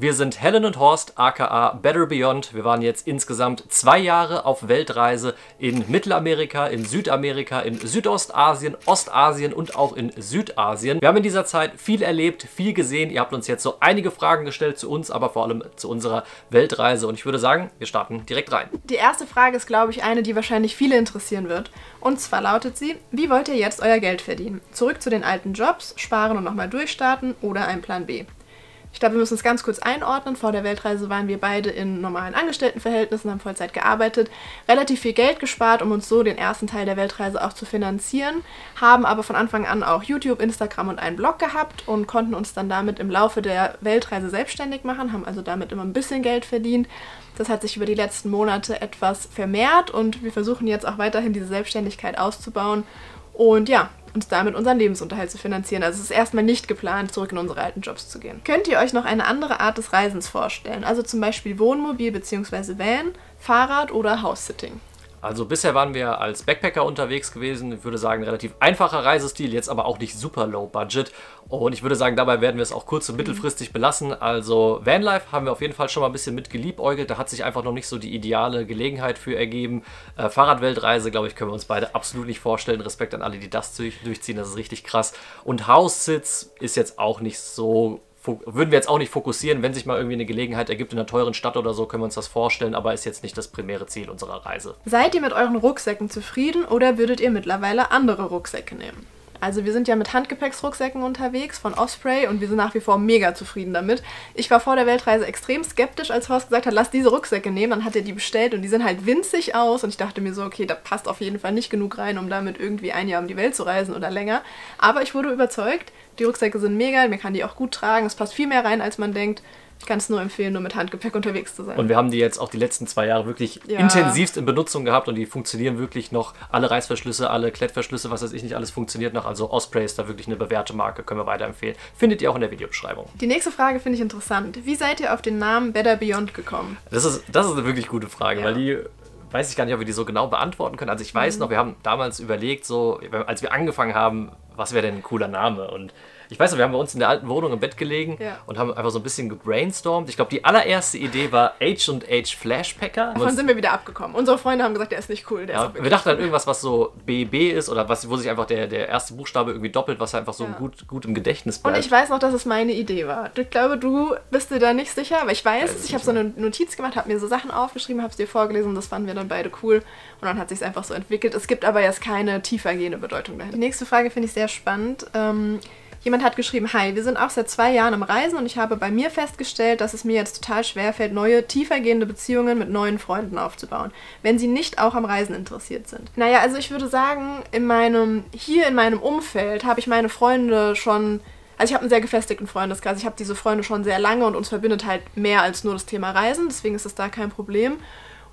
Wir sind Helen und Horst, aka Better Beyond. Wir waren jetzt insgesamt 2 Jahre auf Weltreise in Mittelamerika, in Südamerika, in Südostasien, Ostasien und auch in Südasien. Wir haben in dieser Zeit viel erlebt, viel gesehen. Ihr habt uns jetzt so einige Fragen gestellt zu uns, aber vor allem zu unserer Weltreise. Und ich würde sagen, wir starten direkt rein. Die erste Frage ist, glaube ich, eine, die wahrscheinlich viele interessieren wird. Und zwar lautet sie: Wie wollt ihr jetzt euer Geld verdienen? Zurück zu den alten Jobs, sparen und nochmal durchstarten oder ein Plan B? Ich glaube, wir müssen es ganz kurz einordnen. Vor der Weltreise waren wir beide in normalen Angestelltenverhältnissen, haben Vollzeit gearbeitet, relativ viel Geld gespart, um uns so den ersten Teil der Weltreise auch zu finanzieren, haben aber von Anfang an auch YouTube, Instagram und einen Blog gehabt und konnten uns dann damit im Laufe der Weltreise selbstständig machen, haben also damit immer ein bisschen Geld verdient. Das hat sich über die letzten Monate etwas vermehrt und wir versuchen jetzt auch weiterhin diese Selbstständigkeit auszubauen und ja, uns damit unseren Lebensunterhalt zu finanzieren. Also es ist erstmal nicht geplant, zurück in unsere alten Jobs zu gehen. Könnt ihr euch noch eine andere Art des Reisens vorstellen? Also zum Beispiel Wohnmobil bzw. Van, Fahrrad oder House-Sitting? Also bisher waren wir als Backpacker unterwegs gewesen. Ich würde sagen, relativ einfacher Reisestil, jetzt aber auch nicht super low budget. Und ich würde sagen, dabei werden wir es auch kurz- und mittelfristig belassen. Also Vanlife haben wir auf jeden Fall schon mal ein bisschen mit geliebäugelt. Da hat sich einfach noch nicht so die ideale Gelegenheit für ergeben. Fahrradweltreise, glaube ich, können wir uns beide absolut nicht vorstellen. Respekt an alle, die das durchziehen, das ist richtig krass. Und House-Sits ist jetzt auch nicht so... Würden wir jetzt auch nicht fokussieren, wenn sich mal irgendwie eine Gelegenheit ergibt in einer teuren Stadt oder so, können wir uns das vorstellen, aber ist jetzt nicht das primäre Ziel unserer Reise. Seid ihr mit euren Rucksäcken zufrieden oder würdet ihr mittlerweile andere Rucksäcke nehmen? Also wir sind ja mit Handgepäcksrucksäcken unterwegs von Osprey und wir sind nach wie vor mega zufrieden damit. Ich war vor der Weltreise extrem skeptisch, als Horst gesagt hat, lass diese Rucksäcke nehmen. Dann hat er die bestellt und die sind halt winzig aus und ich dachte mir so, okay, da passt auf jeden Fall nicht genug rein, um damit irgendwie ein Jahr um die Welt zu reisen oder länger. Aber ich wurde überzeugt, die Rucksäcke sind mega, man kann die auch gut tragen, es passt viel mehr rein, als man denkt. Ich kann es nur empfehlen, nur mit Handgepäck unterwegs zu sein. Und wir haben die jetzt auch die letzten 2 Jahre wirklich intensivst in Benutzung gehabt und die funktionieren wirklich noch. Alle Reißverschlüsse, alle Klettverschlüsse, was weiß ich nicht, alles funktioniert noch. Also Osprey ist da wirklich eine bewährte Marke, können wir weiterempfehlen. Findet ihr auch in der Videobeschreibung. Die nächste Frage finde ich interessant. Wie seid ihr auf den Namen Better Beyond gekommen? Das ist eine wirklich gute Frage, weil die... Weiß ich gar nicht, ob wir die so genau beantworten können. Also ich weiß noch, wir haben damals überlegt, so als wir angefangen haben, was wäre denn ein cooler Name? Und ich weiß noch, wir haben bei uns in der alten Wohnung im Bett gelegen und haben einfach so ein bisschen gebrainstormt. Ich glaube, die allererste Idee war H&H Flashpacker. Davon sind wir wieder abgekommen. Unsere Freunde haben gesagt, der ist nicht cool. Der ist wir dachten dann irgendwas, was so BB ist oder wo sich einfach der erste Buchstabe irgendwie doppelt, was einfach so gut im Gedächtnis bleibt. Und ich weiß noch, dass es meine Idee war. Ich glaube, du bist dir da nicht sicher, aber ich weiß es. Ich habe so eine Notiz gemacht, habe mir so Sachen aufgeschrieben, habe es dir vorgelesen, das fanden wir dann beide cool. Und dann hat sich es einfach so entwickelt. Es gibt aber jetzt keine tiefergehende Bedeutung dahinter. Die nächste Frage finde ich sehr spannend. Jemand hat geschrieben: Hi, wir sind auch seit 2 Jahren am Reisen und ich habe bei mir festgestellt, dass es mir jetzt total schwerfällt, neue, tiefergehende Beziehungen mit neuen Freunden aufzubauen, wenn sie nicht auch am Reisen interessiert sind. Naja, also ich würde sagen, hier in meinem Umfeld habe ich meine Freunde schon... Also ich habe einen sehr gefestigten Freundeskreis, ich habe diese Freunde schon sehr lange und uns verbindet halt mehr als nur das Thema Reisen, deswegen ist es da kein Problem.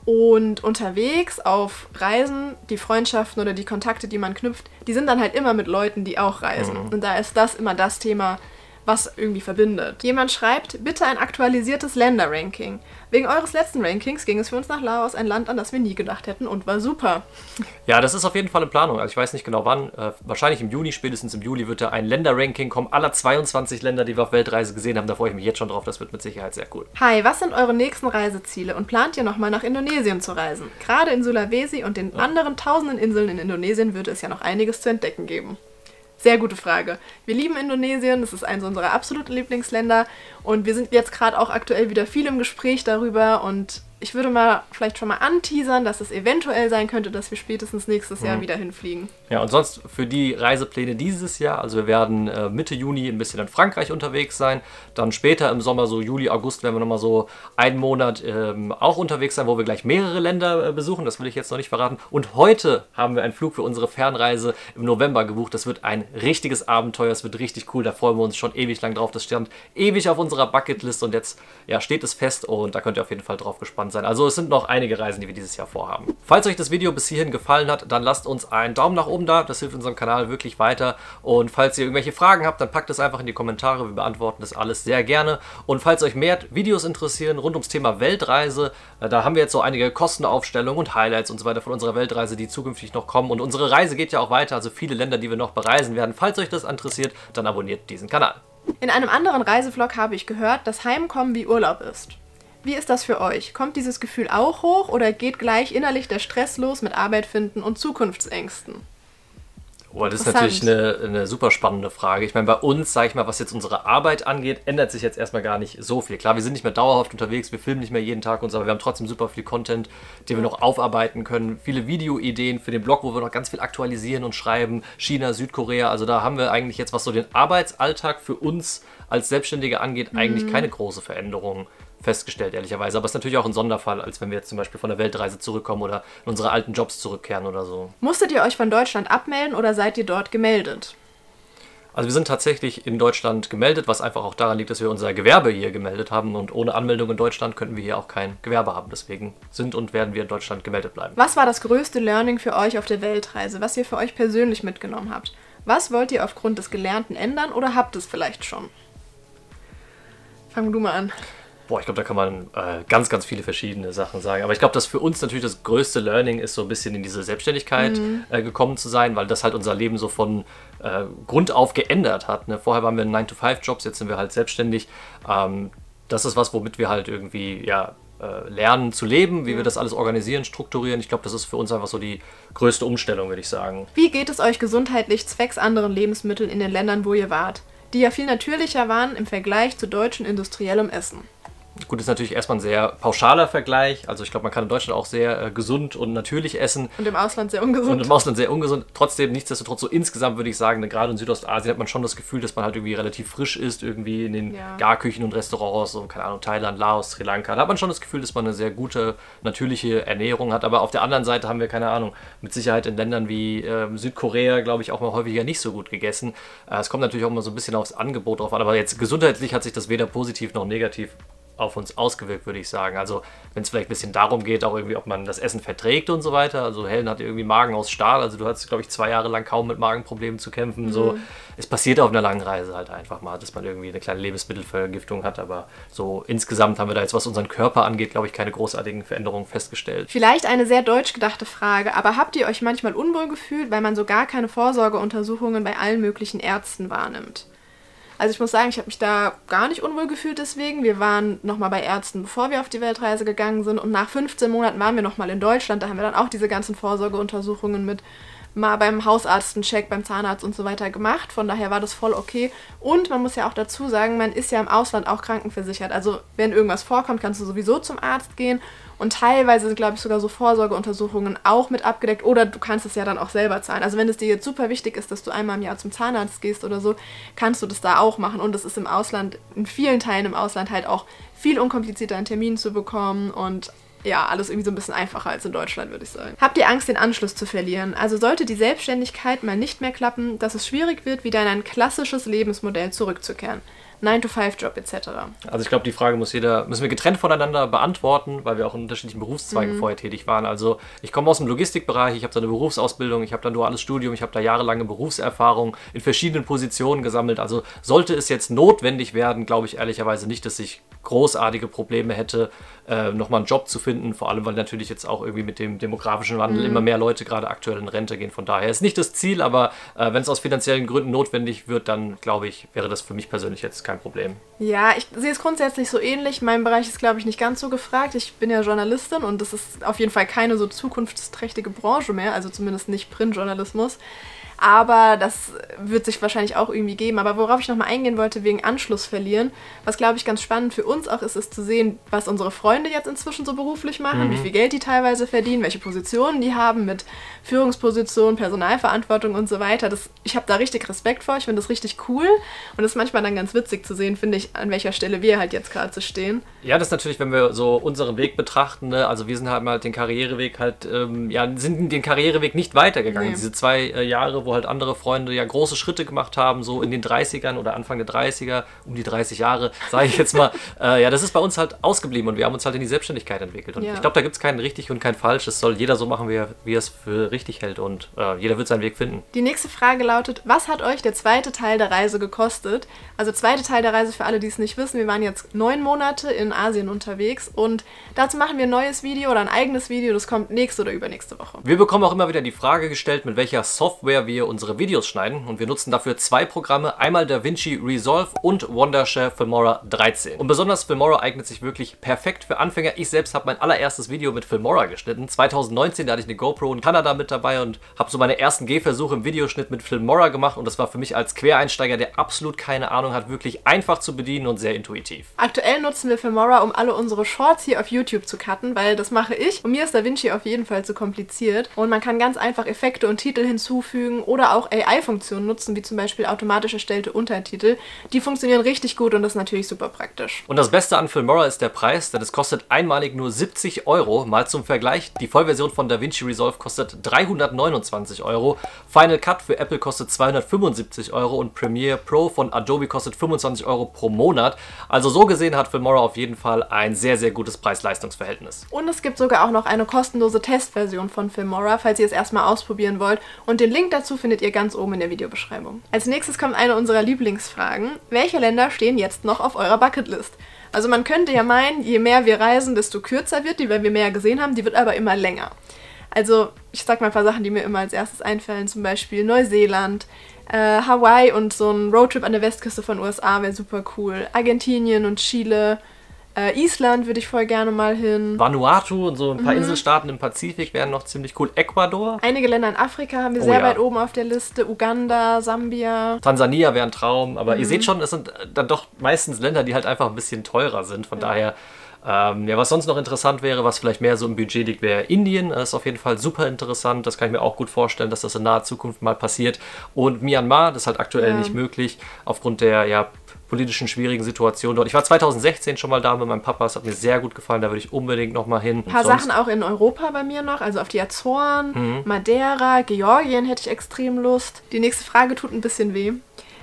Und unterwegs auf Reisen, die Freundschaften oder die Kontakte, die man knüpft, die sind dann halt immer mit Leuten, die auch reisen. Und da ist das immer das Thema, was irgendwie verbindet. Jemand schreibt: Bitte ein aktualisiertes Länderranking. Wegen eures letzten Rankings ging es für uns nach Laos, ein Land, an das wir nie gedacht hätten, und war super. Ja, das ist auf jeden Fall in Planung. Also ich weiß nicht genau wann. Wahrscheinlich im Juni, spätestens im Juli wird da ein Länderranking kommen. Aller 22 Länder, die wir auf Weltreise gesehen haben. Da freue ich mich jetzt schon drauf. Das wird mit Sicherheit sehr cool. Hi, was sind eure nächsten Reiseziele und plant ihr nochmal nach Indonesien zu reisen? Gerade in Sulawesi und den anderen tausenden Inseln in Indonesien würde es ja noch einiges zu entdecken geben. Sehr gute Frage. Wir lieben Indonesien, das ist eines unserer absoluten Lieblingsländer und wir sind jetzt gerade auch aktuell wieder viel im Gespräch darüber und ich würde mal vielleicht schon mal anteasern, dass es eventuell sein könnte, dass wir spätestens nächstes Jahr wieder hinfliegen. Ja, und sonst für die Reisepläne dieses Jahr, also wir werden Mitte Juni ein bisschen in Frankreich unterwegs sein, dann später im Sommer, so Juli, August, werden wir nochmal so einen Monat auch unterwegs sein, wo wir gleich mehrere Länder besuchen, das will ich jetzt noch nicht verraten. Und heute haben wir einen Flug für unsere Fernreise im November gebucht, das wird ein richtiges Abenteuer, es wird richtig cool, da freuen wir uns schon ewig lang drauf, das stand ewig auf unserer Bucketlist und jetzt steht es fest und da könnt ihr auf jeden Fall drauf gespannt sein. Also es sind noch einige Reisen, die wir dieses Jahr vorhaben. Falls euch das Video bis hierhin gefallen hat, dann lasst uns einen Daumen nach oben da. Das hilft unserem Kanal wirklich weiter. Und falls ihr irgendwelche Fragen habt, dann packt es einfach in die Kommentare. Wir beantworten das alles sehr gerne. Und falls euch mehr Videos interessieren rund ums Thema Weltreise, da haben wir jetzt so einige Kostenaufstellungen und Highlights und so weiter von unserer Weltreise, die zukünftig noch kommen. Und unsere Reise geht ja auch weiter, also viele Länder, die wir noch bereisen werden. Falls euch das interessiert, dann abonniert diesen Kanal. In einem anderen Reisevlog habe ich gehört, dass Heimkommen wie Urlaub ist. Wie ist das für euch? Kommt dieses Gefühl auch hoch oder geht gleich innerlich der Stress los mit Arbeit finden und Zukunftsängsten? Oh, das ist natürlich eine super spannende Frage. Ich meine, bei uns, sage ich mal, was jetzt unsere Arbeit angeht, ändert sich jetzt erstmal gar nicht so viel. Klar, wir sind nicht mehr dauerhaft unterwegs, wir filmen nicht mehr jeden Tag und so, aber wir haben trotzdem super viel Content, den wir noch aufarbeiten können. Viele Videoideen für den Blog, wo wir noch ganz viel aktualisieren und schreiben. China, Südkorea, also da haben wir eigentlich jetzt, was so den Arbeitsalltag für uns als Selbstständige angeht, eigentlich keine große Veränderung festgestellt, ehrlicherweise. Aber es ist natürlich auch ein Sonderfall, als wenn wir jetzt zum Beispiel von der Weltreise zurückkommen oder in unsere alten Jobs zurückkehren oder so. Musstet ihr euch von Deutschland abmelden oder seid ihr dort gemeldet? Also wir sind tatsächlich in Deutschland gemeldet, was einfach auch daran liegt, dass wir unser Gewerbe hier gemeldet haben und ohne Anmeldung in Deutschland könnten wir hier auch kein Gewerbe haben. Deswegen sind und werden wir in Deutschland gemeldet bleiben. Was war das größte Learning für euch auf der Weltreise, was ihr für euch persönlich mitgenommen habt? Was wollt ihr aufgrund des Gelernten ändern oder habt es vielleicht schon? Fang du mal an. Boah, ich glaube, da kann man ganz, ganz viele verschiedene Sachen sagen. Aber ich glaube, dass für uns natürlich das größte Learning ist, so ein bisschen in diese Selbstständigkeit gekommen zu sein, weil das halt unser Leben so von Grund auf geändert hat. Ne? Vorher waren wir in 9-to-5-Jobs, jetzt sind wir halt selbstständig. Das ist was, womit wir halt irgendwie lernen zu leben, wie wir das alles organisieren, strukturieren. Ich glaube, das ist für uns einfach so die größte Umstellung, würde ich sagen. Wie geht es euch gesundheitlich zwecks anderen Lebensmitteln in den Ländern, wo ihr wart, die ja viel natürlicher waren im Vergleich zu deutschen industriellem Essen? Gut, ist natürlich erstmal ein sehr pauschaler Vergleich. Also ich glaube, man kann in Deutschland auch sehr gesund und natürlich essen. Und im Ausland sehr ungesund. Und im Ausland sehr ungesund. Trotzdem, nichtsdestotrotz, so insgesamt würde ich sagen, gerade in Südostasien hat man schon das Gefühl, dass man halt irgendwie relativ frisch ist, irgendwie in den Garküchen und Restaurants, so, keine Ahnung, Thailand, Laos, Sri Lanka. Da hat man schon das Gefühl, dass man eine sehr gute, natürliche Ernährung hat. Aber auf der anderen Seite haben wir, keine Ahnung, mit Sicherheit in Ländern wie Südkorea, glaube ich, auch mal häufiger nicht so gut gegessen. Es kommt natürlich auch mal so ein bisschen aufs Angebot drauf an. Aber jetzt gesundheitlich hat sich das weder positiv noch negativ auf uns ausgewirkt, würde ich sagen. Also wenn es vielleicht ein bisschen darum geht, auch irgendwie, ob man das Essen verträgt und so weiter. Also Helen hat irgendwie Magen aus Stahl, also du hattest, glaube ich, 2 Jahre lang kaum mit Magenproblemen zu kämpfen. So, es passiert auf einer langen Reise halt einfach mal, dass man irgendwie eine kleine Lebensmittelvergiftung hat, aber so insgesamt haben wir da jetzt, was unseren Körper angeht, glaube ich, keine großartigen Veränderungen festgestellt. Vielleicht eine sehr deutsch gedachte Frage, aber habt ihr euch manchmal unwohl gefühlt, weil man so gar keine Vorsorgeuntersuchungen bei allen möglichen Ärzten wahrnimmt? Also ich muss sagen, ich habe mich da gar nicht unwohl gefühlt deswegen. Wir waren nochmal bei Ärzten, bevor wir auf die Weltreise gegangen sind. Und nach 15 Monaten waren wir nochmal in Deutschland. Da haben wir dann auch diese ganzen Vorsorgeuntersuchungen mit mal beim Hausarzt einen Check, beim Zahnarzt und so weiter gemacht. Von daher war das voll okay. Und man muss ja auch dazu sagen, man ist ja im Ausland auch krankenversichert. Also wenn irgendwas vorkommt, kannst du sowieso zum Arzt gehen. Und teilweise sind, glaube ich, sogar so Vorsorgeuntersuchungen auch mit abgedeckt. Oder du kannst es ja dann auch selber zahlen. Also wenn es dir jetzt super wichtig ist, dass du einmal im Jahr zum Zahnarzt gehst oder so, kannst du das da auch machen. Und es ist im Ausland, in vielen Teilen im Ausland halt auch viel unkomplizierter, einen Termin zu bekommen und ja, alles irgendwie so ein bisschen einfacher als in Deutschland, würde ich sagen. Habt ihr Angst, den Anschluss zu verlieren? Also sollte die Selbstständigkeit mal nicht mehr klappen, dass es schwierig wird, wieder in ein klassisches Lebensmodell zurückzukehren? 9-to-5-Job etc. Also ich glaube, die Frage müssen wir getrennt voneinander beantworten, weil wir auch in unterschiedlichen Berufszweigen vorher tätig waren. Also ich komme aus dem Logistikbereich, ich habe da eine Berufsausbildung, ich habe da ein duales Studium, ich habe da jahrelange Berufserfahrung in verschiedenen Positionen gesammelt. Also sollte es jetzt notwendig werden, glaube ich ehrlicherweise nicht, dass ich großartige Probleme hätte, nochmal einen Job zu finden. Vor allem, weil natürlich jetzt auch irgendwie mit dem demografischen Wandel immer mehr Leute gerade aktuell in Rente gehen. Von daher ist nicht das Ziel, aber wenn es aus finanziellen Gründen notwendig wird, dann glaube ich, wäre das für mich persönlich jetzt kein Problem. Ja, ich sehe es grundsätzlich so ähnlich. Mein Bereich ist, glaube ich, nicht ganz so gefragt. Ich bin ja Journalistin und das ist auf jeden Fall keine so zukunftsträchtige Branche mehr, also zumindest nicht Printjournalismus. Aber das wird sich wahrscheinlich auch irgendwie geben. Aber worauf ich nochmal eingehen wollte, wegen Anschluss verlieren, was, glaube ich, ganz spannend für uns auch ist, ist zu sehen, was unsere Freunde jetzt inzwischen so beruflich machen, wie viel Geld die teilweise verdienen, welche Positionen die haben mit Führungspositionen, Personalverantwortung und so weiter. Ich habe da richtig Respekt vor, ich finde das richtig cool. Und das ist manchmal dann ganz witzig zu sehen, finde ich, an welcher Stelle wir halt jetzt gerade so stehen. Ja, das ist natürlich, wenn wir so unseren Weg betrachten, ne? Also wir sind halt den Karriereweg halt, sind den Karriereweg nicht weitergegangen. Nee. Diese 2 Jahre, wo halt andere Freunde ja große Schritte gemacht haben, so in den 30ern oder Anfang der 30er, um die 30 Jahre, sage ich jetzt mal. Ja, das ist bei uns halt ausgeblieben und wir haben uns halt in die Selbstständigkeit entwickelt. Und ich glaube, da gibt es kein richtig und kein falsch. Es soll jeder so machen, wie er es für richtig hält und jeder wird seinen Weg finden. Die nächste Frage lautet, was hat euch der zweite Teil der Reise gekostet? Also zweite Teil der Reise für alle, die es nicht wissen, wir waren jetzt 9 Monate in Asien unterwegs und dazu machen wir ein neues Video oder ein eigenes Video, das kommt nächste oder übernächste Woche. Wir bekommen auch immer wieder die Frage gestellt, mit welcher Software wir wir unsere Videos schneiden und wir nutzen dafür zwei Programme, einmal DaVinci Resolve und Wondershare Filmora 13. Und besonders Filmora eignet sich wirklich perfekt für Anfänger. Ich selbst habe mein allererstes Video mit Filmora geschnitten. 2019, da hatte ich eine GoPro in Kanada mit dabei und habe so meine ersten Gehversuche im Videoschnitt mit Filmora gemacht und das war für mich als Quereinsteiger, der absolut keine Ahnung hat, wirklich einfach zu bedienen und sehr intuitiv. Aktuell nutzen wir Filmora, um alle unsere Shorts hier auf YouTube zu cutten, weil das mache ich und mir ist DaVinci auf jeden Fall zu kompliziert und man kann ganz einfach Effekte und Titel hinzufügen oder auch AI-Funktionen nutzen, wie zum Beispiel automatisch erstellte Untertitel. Die funktionieren richtig gut und das ist natürlich super praktisch. Und das Beste an Filmora ist der Preis, denn es kostet einmalig nur 70 €. Mal zum Vergleich, die Vollversion von DaVinci Resolve kostet 329 €, Final Cut für Apple kostet 275 € und Premiere Pro von Adobe kostet 25 € pro Monat. Also so gesehen hat Filmora auf jeden Fall ein sehr, sehr gutes Preis-Leistungs-Verhältnis. Und es gibt sogar auch noch eine kostenlose Testversion von Filmora, falls ihr es erstmal ausprobieren wollt. Und den Link dazu findet ihr ganz oben in der Videobeschreibung. Als nächstes kommt eine unserer Lieblingsfragen. Welche Länder stehen jetzt noch auf eurer Bucketlist? Also man könnte ja meinen, je mehr wir reisen, desto kürzer wird die, weil wir mehr gesehen haben. Die wird aber immer länger. Also ich sag mal ein paar Sachen, die mir immer als erstes einfallen. Zum Beispiel Neuseeland, Hawaii und so ein Roadtrip an der Westküste von USA wäre super cool. Argentinien und Chile. Island würde ich voll gerne mal hin. Vanuatu und so ein paar Inselstaaten im Pazifik wären noch ziemlich cool. Ecuador. Einige Länder in Afrika haben wir sehr weit oben auf der Liste. Uganda, Sambia. Tansania wäre ein Traum. Aber ihr seht schon, es sind dann doch meistens Länder, die halt einfach ein bisschen teurer sind. Von daher, was sonst noch interessant wäre, was vielleicht mehr so im Budget liegt, wäre Indien. Das ist auf jeden Fall super interessant. Das kann ich mir auch gut vorstellen, dass das in naher Zukunft mal passiert. Und Myanmar, das ist halt aktuell nicht möglich, aufgrund der politischen schwierigen Situation dort. Ich war 2016 schon mal da mit meinem Papa, das hat mir sehr gut gefallen, da würde ich unbedingt noch mal hin. Ein paar Sachen auch in Europa bei mir noch, also auf die Azoren, Madeira, Georgien hätte ich extrem Lust. Die nächste Frage tut ein bisschen weh.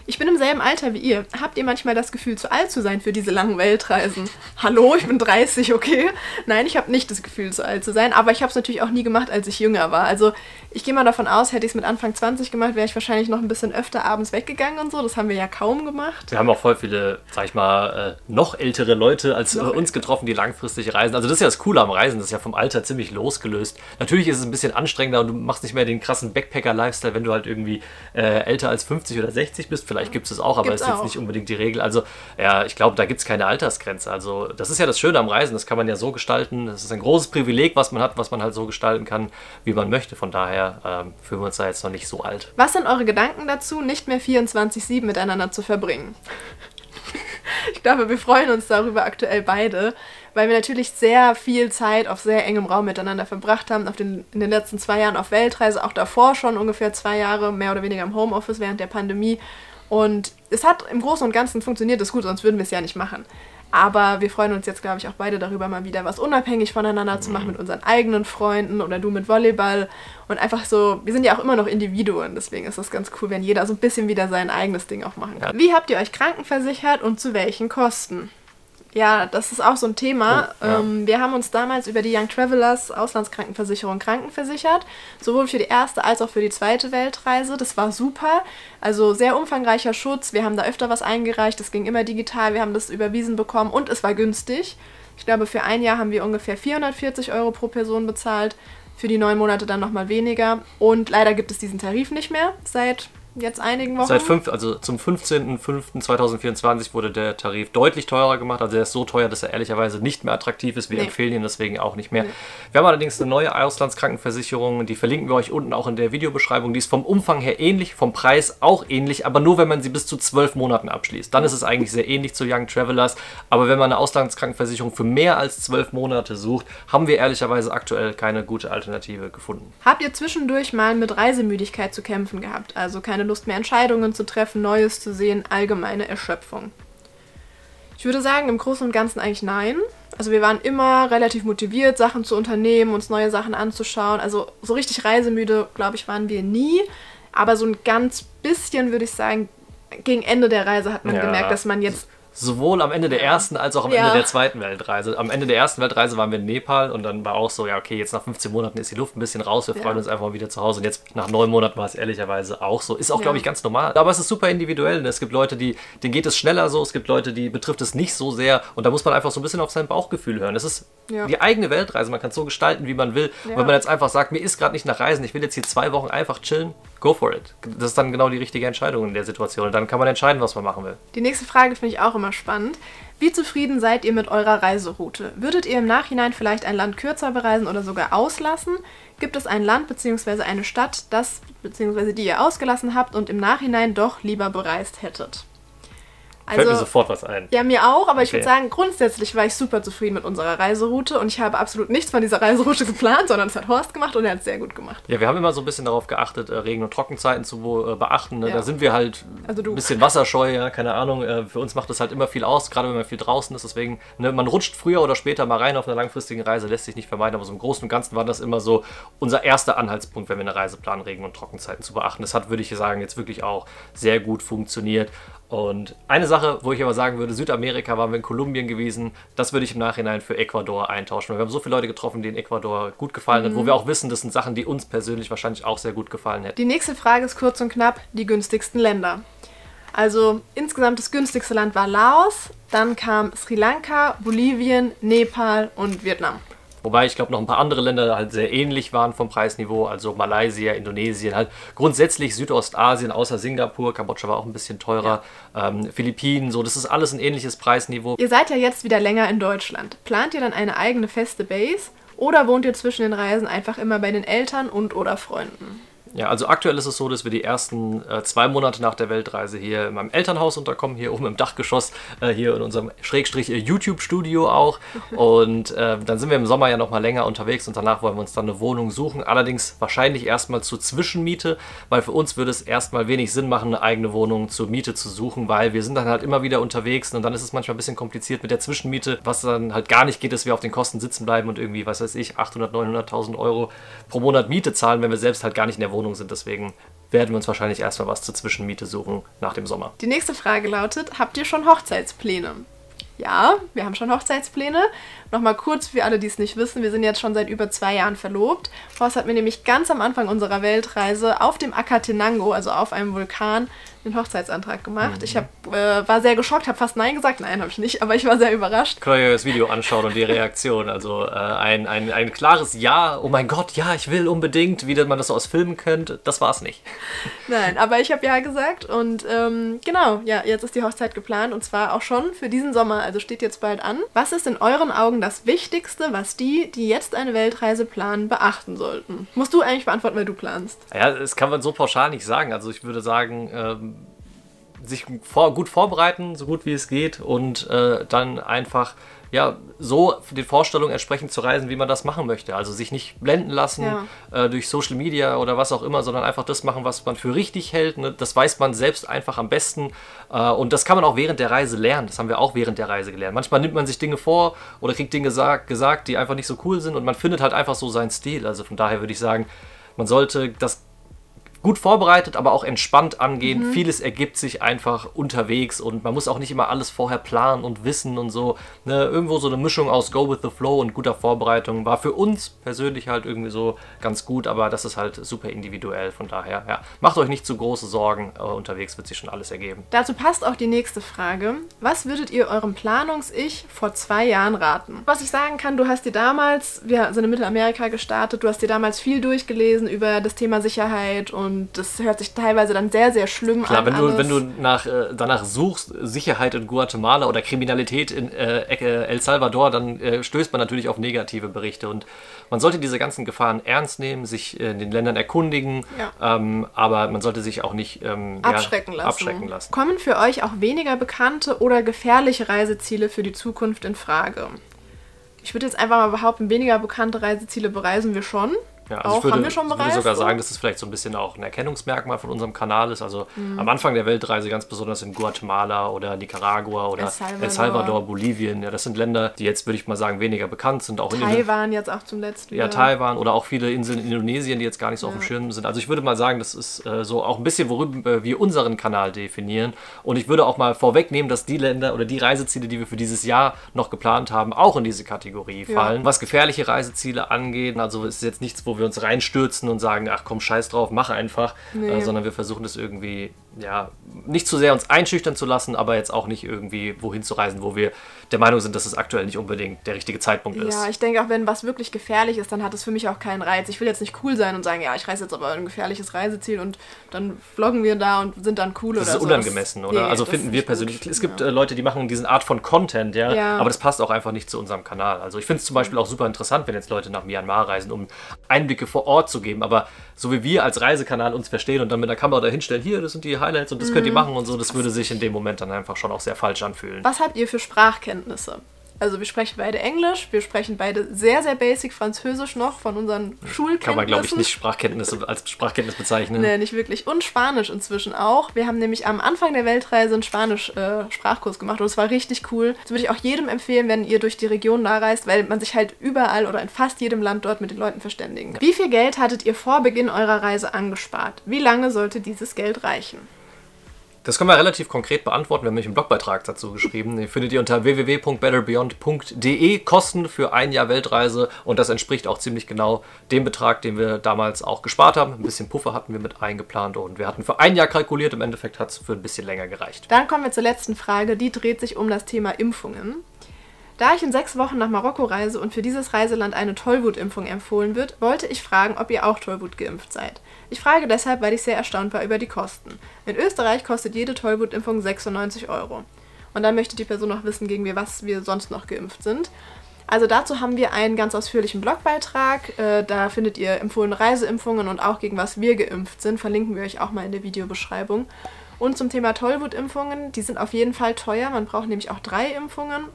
Ich bin im selben Alter wie ihr. Habt ihr manchmal das Gefühl, zu alt zu sein für diese langen Weltreisen? Hallo, ich bin 30, okay? Nein, ich habe nicht das Gefühl, zu alt zu sein, aber ich habe es natürlich auch nie gemacht, als ich jünger war. Also ich gehe mal davon aus, hätte ich es mit Anfang 20 gemacht, wäre ich wahrscheinlich noch ein bisschen öfter abends weggegangen und so. Das haben wir ja kaum gemacht. Wir haben auch voll viele, sag ich mal, noch ältere Leute als uns getroffen, die langfristig reisen. Also das ist ja das Coole am Reisen, das ist ja vom Alter ziemlich losgelöst. Natürlich ist es ein bisschen anstrengender und du machst nicht mehr den krassen Backpacker-Lifestyle, wenn du halt irgendwie älter als 50 oder 60 bist. Vielleicht gibt es es auch, aber das ist jetzt nicht unbedingt die Regel. Also ja, ich glaube, da gibt es keine Altersgrenze. Also das ist ja das Schöne am Reisen, das kann man ja so gestalten. Das ist ein großes Privileg, was man hat, was man halt so gestalten kann, wie man möchte. Von daher fühlen wir uns da jetzt noch nicht so alt. Was sind eure Gedanken dazu, nicht mehr 24/7 miteinander zu verbringen? Ich glaube, wir freuen uns darüber aktuell beide, weil wir natürlich sehr viel Zeit auf sehr engem Raum miteinander verbracht haben, in den letzten 2 Jahren auf Weltreise, auch davor schon ungefähr 2 Jahre, mehr oder weniger im Homeoffice während der Pandemie. Und es hat im Großen und Ganzen funktioniert, das ist gut, sonst würden wir es ja nicht machen. Aber wir freuen uns jetzt, glaube ich, auch beide darüber, mal wieder was unabhängig voneinander zu machen mit unseren eigenen Freunden oder du mit Volleyball. Und einfach so, wir sind ja auch immer noch Individuen, deswegen ist das ganz cool, wenn jeder so ein bisschen wieder sein eigenes Ding auch machen kann. Wie habt ihr euch krankenversichert und zu welchen Kosten? Ja, das ist auch so ein Thema. Wir haben uns damals über die Young Travelers Auslandskrankenversicherung krankenversichert, sowohl für die erste als auch für die zweite Weltreise. Das war super, also sehr umfangreicher Schutz. Wir haben da öfter was eingereicht, das ging immer digital, wir haben das überwiesen bekommen und es war günstig. Ich glaube, für ein Jahr haben wir ungefähr 440 € pro Person bezahlt, für die 9 Monate dann nochmal weniger. Und leider gibt es diesen Tarif nicht mehr seit jetzt einigen Wochen. Also zum 15.05.2024 wurde der Tarif deutlich teurer gemacht. Also er ist so teuer, dass er ehrlicherweise nicht mehr attraktiv ist. Wir empfehlen ihn deswegen auch nicht mehr. Wir haben allerdings eine neue Auslandskrankenversicherung. Die verlinken wir euch unten auch in der Videobeschreibung. Die ist vom Umfang her ähnlich, vom Preis auch ähnlich, aber nur wenn man sie bis zu 12 Monaten abschließt. Dann ist es eigentlich sehr ähnlich zu Young Travelers. Aber wenn man eine Auslandskrankenversicherung für mehr als 12 Monate sucht, haben wir ehrlicherweise aktuell keine gute Alternative gefunden. Habt ihr zwischendurch mal mit Reisemüdigkeit zu kämpfen gehabt? Also keine Lust mehr, Entscheidungen zu treffen, Neues zu sehen, allgemeine Erschöpfung? Ich würde sagen, im Großen und Ganzen eigentlich nein. Also wir waren immer relativ motiviert, Sachen zu unternehmen, uns neue Sachen anzuschauen. Also so richtig reisemüde, glaube ich, waren wir nie. Aber so ein ganz bisschen, würde ich sagen, gegen Ende der Reise hat man gemerkt, dass man jetzt... Sowohl am Ende der ersten als auch am Ende der zweiten Weltreise. Am Ende der ersten Weltreise waren wir in Nepal und dann war auch so, ja okay, jetzt nach 15 Monaten ist die Luft ein bisschen raus, wir freuen uns einfach mal wieder zu Hause. Und jetzt nach 9 Monaten war es ehrlicherweise auch so. Ist auch, glaube ich, ganz normal. Aber es ist super individuell. Es gibt Leute, denen geht es schneller so, es gibt Leute, die betrifft es nicht so sehr. Und da muss man einfach so ein bisschen auf sein Bauchgefühl hören. Es ist die eigene Weltreise, man kann es so gestalten, wie man will. Und wenn man jetzt einfach sagt, mir ist gerade nicht nach Reisen, ich will jetzt hier 2 Wochen einfach chillen, go for it. Das ist dann genau die richtige Entscheidung in der Situation. Und dann kann man entscheiden, was man machen will. Die nächste Frage finde ich auch immer spannend. Wie zufrieden seid ihr mit eurer Reiseroute? Würdet ihr im Nachhinein vielleicht ein Land kürzer bereisen oder sogar auslassen? Gibt es ein Land bzw. eine Stadt, die ihr ausgelassen habt und im Nachhinein doch lieber bereist hättet? Fällt mir sofort was ein. Ja, mir auch, aber ich würde sagen, grundsätzlich war ich super zufrieden mit unserer Reiseroute und ich habe absolut nichts von dieser Reiseroute geplant, sondern es hat Horst gemacht und er hat es sehr gut gemacht. Ja, wir haben immer so ein bisschen darauf geachtet, Regen- und Trockenzeiten zu beachten. Ne? Ja. Da sind wir halt ein bisschen wasserscheu, ja, keine Ahnung. Für uns macht das halt immer viel aus, gerade wenn man viel draußen ist. Deswegen, ne, man rutscht früher oder später mal rein auf einer langfristigen Reise, lässt sich nicht vermeiden. Aber so im Großen und Ganzen war das immer so unser erster Anhaltspunkt, wenn wir eine Reise planen, Regen- und Trockenzeiten zu beachten. Das hat, würde ich sagen, jetzt wirklich auch sehr gut funktioniert. Und eine Sache, wo ich aber sagen würde, Südamerika waren wir in Kolumbien gewesen, das würde ich im Nachhinein für Ecuador eintauschen. Weil wir haben so viele Leute getroffen, denen Ecuador gut gefallen hat, wo wir auch wissen, das sind Sachen, die uns persönlich wahrscheinlich auch sehr gut gefallen hätten. Die nächste Frage ist kurz und knapp, die günstigsten Länder. Also insgesamt das günstigste Land war Laos, dann kam Sri Lanka, Bolivien, Nepal und Vietnam. Wobei ich glaube, noch ein paar andere Länder halt sehr ähnlich waren vom Preisniveau, also Malaysia, Indonesien, halt grundsätzlich Südostasien, außer Singapur, Kambodscha war auch ein bisschen teurer, Philippinen, so, das ist alles ein ähnliches Preisniveau. Ihr seid ja jetzt wieder länger in Deutschland. Plant ihr dann eine eigene feste Base oder wohnt ihr zwischen den Reisen einfach immer bei den Eltern und oder Freunden? Ja, also aktuell ist es so, dass wir die ersten 2 Monate nach der Weltreise hier in meinem Elternhaus unterkommen, hier oben im Dachgeschoss, hier in unserem YouTube-Studio auch. Und dann sind wir im Sommer ja noch mal länger unterwegs und danach wollen wir uns dann eine Wohnung suchen. Allerdings wahrscheinlich erstmal zur Zwischenmiete, weil für uns würde es erstmal wenig Sinn machen, eine eigene Wohnung zur Miete zu suchen, weil wir sind dann halt immer wieder unterwegs und dann ist es manchmal ein bisschen kompliziert mit der Zwischenmiete. Was dann halt gar nicht geht, dass wir auf den Kosten sitzen bleiben und irgendwie, was weiß ich, 800.000, 900.000 Euro pro Monat Miete zahlen, wenn wir selbst halt gar nicht in der Wohnung sind. Deswegen werden wir uns wahrscheinlich erstmal was zur Zwischenmiete suchen nach dem Sommer. Die nächste Frage lautet, habt ihr schon Hochzeitspläne? Ja, wir haben schon Hochzeitspläne. Nochmal kurz für alle, die es nicht wissen, wir sind jetzt schon seit über 2 Jahren verlobt. Horst hat mir nämlich ganz am Anfang unserer Weltreise auf dem Acatenango, also auf einem Vulkan, den Hochzeitsantrag gemacht. Ich war sehr geschockt, habe fast Nein gesagt. Nein, habe ich nicht, aber ich war sehr überrascht. Könnt ihr euch das Video anschauen und die Reaktion. Also ein klares Ja, oh mein Gott, ja, ich will unbedingt, wie man das so aus Filmen kennt, das war es nicht. Nein, aber ich habe Ja gesagt und genau, ja, jetzt ist die Hochzeit geplant und zwar auch schon für diesen Sommer, also steht jetzt bald an. Was ist in euren Augen das Wichtigste, was die jetzt eine Weltreise planen, beachten sollten? Musst du eigentlich beantworten, weil du planst. Ja, das kann man so pauschal nicht sagen. Also ich würde sagen, sich gut vorbereiten, so gut wie es geht und dann einfach ja, so den Vorstellungen entsprechend zu reisen, wie man das machen möchte. Also sich nicht blenden lassen durch Social Media oder was auch immer, sondern einfach das machen, was man für richtig hält. Ne? Das weiß man selbst einfach am besten und das kann man auch während der Reise lernen. Das haben wir auch während der Reise gelernt. Manchmal nimmt man sich Dinge vor oder kriegt Dinge gesagt, die einfach nicht so cool sind und man findet halt einfach so seinen Stil. Also von daher würde ich sagen, man sollte das gut vorbereitet, aber auch entspannt angehen. Vieles ergibt sich einfach unterwegs und man muss auch nicht immer alles vorher planen und wissen und so. Ne, irgendwo so eine Mischung aus Go with the Flow und guter Vorbereitung war für uns persönlich halt irgendwie so ganz gut, aber das ist halt super individuell. Von daher, ja, macht euch nicht zu große Sorgen. Unterwegs wird sich schon alles ergeben. Dazu passt auch die nächste Frage. Was würdet ihr eurem Planungs-Ich vor 2 Jahren raten? Was ich sagen kann, du hast dir damals, wir sind in Mittelamerika gestartet, du hast dir damals viel durchgelesen über das Thema Sicherheit und das hört sich teilweise dann sehr, sehr schlimm an. Klar, wenn du danach suchst, Sicherheit in Guatemala oder Kriminalität in El Salvador, dann stößt man natürlich auf negative Berichte. Und man sollte diese ganzen Gefahren ernst nehmen, sich in den Ländern erkundigen, aber man sollte sich auch nicht abschrecken lassen. Kommen für euch auch weniger bekannte oder gefährliche Reiseziele für die Zukunft in Frage? Ich würde jetzt einfach mal behaupten, weniger bekannte Reiseziele bereisen wir schon. Ja, also haben wir schon bereist? Ich würde sogar sagen, dass es vielleicht so ein bisschen auch ein Erkennungsmerkmal von unserem Kanal ist. Also am Anfang der Weltreise ganz besonders in Guatemala oder Nicaragua oder El Salvador, Bolivien. Ja, das sind Länder, die jetzt, würde ich mal sagen, weniger bekannt sind. Auch Taiwan jetzt auch zum letzten Jahr. Ja, Taiwan oder auch viele Inseln in Indonesien, die jetzt gar nicht so auf dem Schirm sind. Also ich würde mal sagen, das ist so auch ein bisschen, worüber wir unseren Kanal definieren. Und ich würde auch mal vorwegnehmen, dass die Länder oder die Reiseziele, die wir für dieses Jahr noch geplant haben, auch in diese Kategorie fallen. Was gefährliche Reiseziele angeht, also ist jetzt nichts, wo wir uns reinstürzen und sagen, ach komm, scheiß drauf, mach einfach, sondern wir versuchen das irgendwie ja, nicht zu sehr uns einschüchtern zu lassen, aber jetzt auch nicht irgendwie wohin zu reisen, wo wir der Meinung sind, dass es aktuell nicht unbedingt der richtige Zeitpunkt ist. Ja, ich denke auch, wenn was wirklich gefährlich ist, dann hat es für mich auch keinen Reiz. Ich will jetzt nicht cool sein und sagen, ja, ich reise jetzt aber ein gefährliches Reiseziel und dann vloggen wir da und sind dann cool oder so. Das ist unangemessen, oder? Nee, also finden wir persönlich. Es gibt Leute, die machen diesen Art von Content, ja, aber das passt auch einfach nicht zu unserem Kanal. Also ich finde es zum Beispiel auch super interessant, wenn jetzt Leute nach Myanmar reisen, um Einblicke vor Ort zu geben, aber so wie wir als Reisekanal uns verstehen und dann mit der Kamera da hinstellen, hier, das sind die Highlights und das könnt ihr machen und so, das würde sich in dem Moment dann einfach schon auch sehr falsch anfühlen. Was habt ihr für Sprachkenntnisse? Also wir sprechen beide Englisch, wir sprechen beide sehr, sehr basic Französisch noch von unseren Schulkenntnissen. Kann man, glaube ich, nicht Sprachkenntnisse als Sprachkenntnis bezeichnen. Nee, nicht wirklich. Und Spanisch inzwischen auch. Wir haben nämlich am Anfang der Weltreise einen Spanisch-Sprachkurs gemacht und es war richtig cool. Das würde ich auch jedem empfehlen, wenn ihr durch die Region da reist, weil man sich halt überall oder in fast jedem Land dort mit den Leuten verständigen kann. Wie viel Geld hattet ihr vor Beginn eurer Reise angespart? Wie lange sollte dieses Geld reichen? Das können wir relativ konkret beantworten. Wir haben nämlich einen Blogbeitrag dazu geschrieben. Den findet ihr unter www.betterbeyond.de. Kosten für ein Jahr Weltreise. Und das entspricht auch ziemlich genau dem Betrag, den wir damals auch gespart haben. Ein bisschen Puffer hatten wir mit eingeplant. Und wir hatten für ein Jahr kalkuliert. Im Endeffekt hat es für ein bisschen länger gereicht. Dann kommen wir zur letzten Frage. Die dreht sich um das Thema Impfungen. Da ich in 6 Wochen nach Marokko reise und für dieses Reiseland eine Tollwutimpfung empfohlen wird, wollte ich fragen, ob ihr auch Tollwut geimpft seid. Ich frage deshalb, weil ich sehr erstaunt war über die Kosten. In Österreich kostet jede Tollwutimpfung 96 €. Und dann möchte die Person noch wissen, gegen was wir sonst noch geimpft sind. Also dazu haben wir einen ganz ausführlichen Blogbeitrag. Da findet ihr empfohlene Reiseimpfungen und auch gegen was wir geimpft sind. Verlinken wir euch auch mal in der Videobeschreibung. Und zum Thema Tollwutimpfungen, die sind auf jeden Fall teuer. Man braucht nämlich auch 3 Impfungen.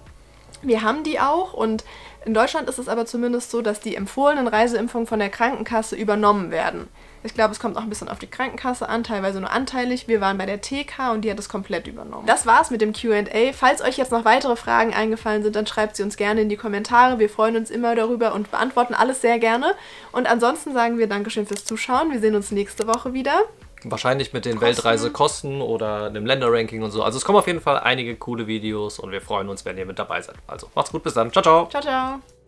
Wir haben die auch und in Deutschland ist es aber zumindest so, dass die empfohlenen Reiseimpfungen von der Krankenkasse übernommen werden. Ich glaube, es kommt auch ein bisschen auf die Krankenkasse an, teilweise nur anteilig. Wir waren bei der TK und die hat es komplett übernommen. Das war's mit dem Q&A. Falls euch jetzt noch weitere Fragen eingefallen sind, dann schreibt sie uns gerne in die Kommentare. Wir freuen uns immer darüber und beantworten alles sehr gerne. Und ansonsten sagen wir Dankeschön fürs Zuschauen. Wir sehen uns nächste Woche wieder. Wahrscheinlich mit den Weltreisekosten oder einem Länderranking und so. Also es kommen auf jeden Fall einige coole Videos und wir freuen uns, wenn ihr mit dabei seid. Also macht's gut, bis dann. Ciao, ciao. Ciao, ciao.